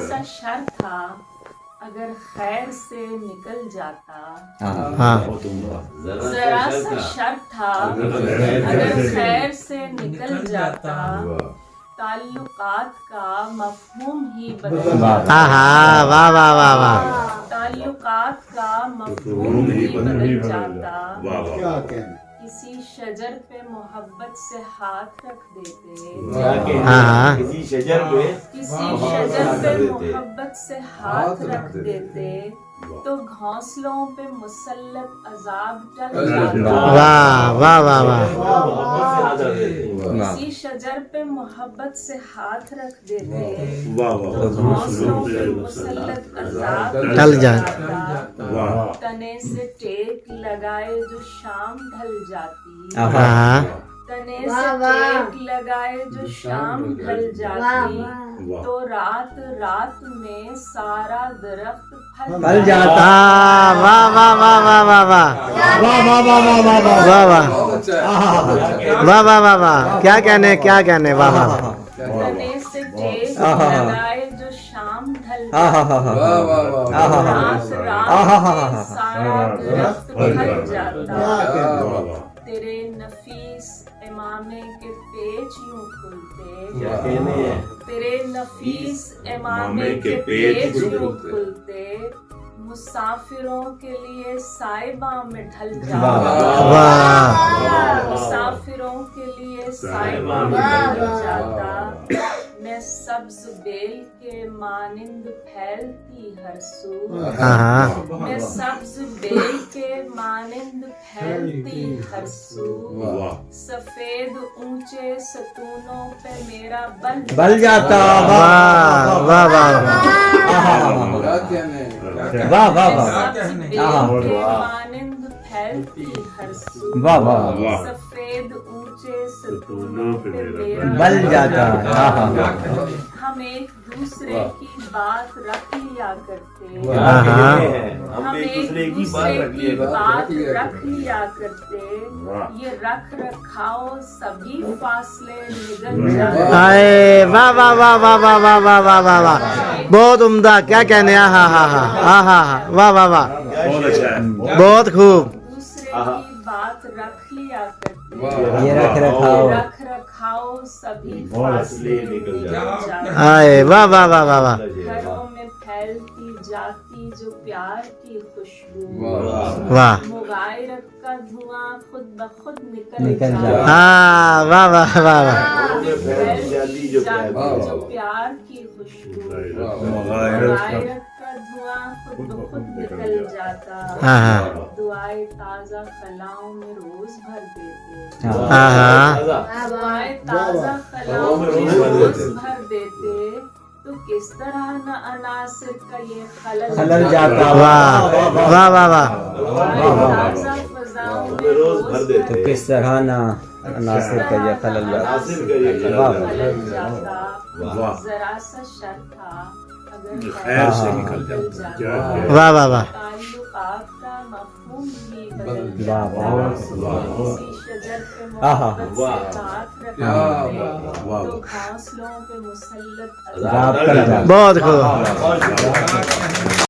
سا شر تھا اگر خیر سے نکل جاتا، ذرا سا شر تھا اگر خیر سے نکل جاتا، تعلقات کا مفہوم ہی بدل جاتا، واہ واہ واہ واہ، تعلقات کا مفہوم ہی بدل جاتا، کسی شجر پہ محبت سے ہاتھ رکھ دیتے، کسی شجر پہ کسی شجر پہ محبت سے ہاتھ رکھ دیتے تو گھونسلوں پہ مسلط عذاب ٹل جاتا، واہ واہ واہ واہ، کسی شجر پہ محبت سے ہاتھ رکھ دیتے تو گھونسلوں پہ مسلط عذاب ٹل جاتا، تنے سے ٹیک لگائے جو شام ڈھل جاتی، تنے سے ٹیک لگائے جو شام ڈھل جاتی تو رات رات میں سارا درخت پھل جاتا، واہ واہ واہ واہ واہ واہ، واہ واہ واہ واہ واہ واہ واہ واہ واہ، کیا کہنے کیا کہنے، واہ واہ، تنے سے ٹیک لگائے جو شام ڈھل جاتی رات رات میں سارا درخت پھل جاتا، تیرے نفیس امامے کے پیچ یوں کھلتے، تیرے نفیس امامے کے پیچ یوں کھلتے، مسافروں کے لیے سائباں میں ڈھل جاتا، مسافروں کے لیے سائباں میں ڈھل جاتا، میں سبز بیل کے مانند پھیلتی ہر سو، میں سبز بیل کے مانند پھیلتی ہر سو، سفید اونچے ستونوں پہ میرا بل جاتا، واہ واہ واہ واہ واہ واہ، سبز بیل کے مانند پھیلتی ہر سو، سفید اونچے ستونوں پہ میرا بل جاتا، ہم ایک دوسرے کی بات رکھ لیا کرتے، ہم ایک دوسرے کی بات رکھ لیا کرتے، یہ رکھ رکھاؤ سبھی فاصلے نگل جاتے، واہ واہ واہ واہ واہ واہ واہ واہ واہ واہ، بہت عمدہ، کیا کہنے، ہاں ہاں ہاں ہاں ہاں، واہ واہ واہ، بہت خوب، دوسرے کی بات رکھ لیا کرتے، یہ رکھ رکھاؤ، رکھ رکھاؤ سبھی فاصلے نگل جاتے، واہ واہ واہ واہ واہ، گھروں میں پھیلتی جاتی جو پیار کی خوشبو، واہ، مغائرت کا دھواں خود بخود نکل جاتا، واہ واہ واہ واہ، پھیلتی جاتی جو پیار کی خوشبو، مغائرت کا دھواں خود بخود نکل جاتا، دعائے تازہ خلاؤں میں روز بھر دیتے، دعائے تازہ خلاؤں میں روز بھر دیتے تو کس طرح نہ عناصر کا یہ خلل جاتا، واہ واہ واہ واہ، تازہ فضاؤں میں روز بھر دیتے تو کس طرح نہ عناصر کا یہ خلل جاتا، ذرا سا شر تھا اگر خیر سے نکل جاتا، واہ واہ واہ، تعلقات کا مفہوم ہی بدل واہ جاتا، واہ، کسی شجر پہ محبت سے ہاتھ رکھتے تو گھونسلوں پہ مسلط عذاب بہت خوب۔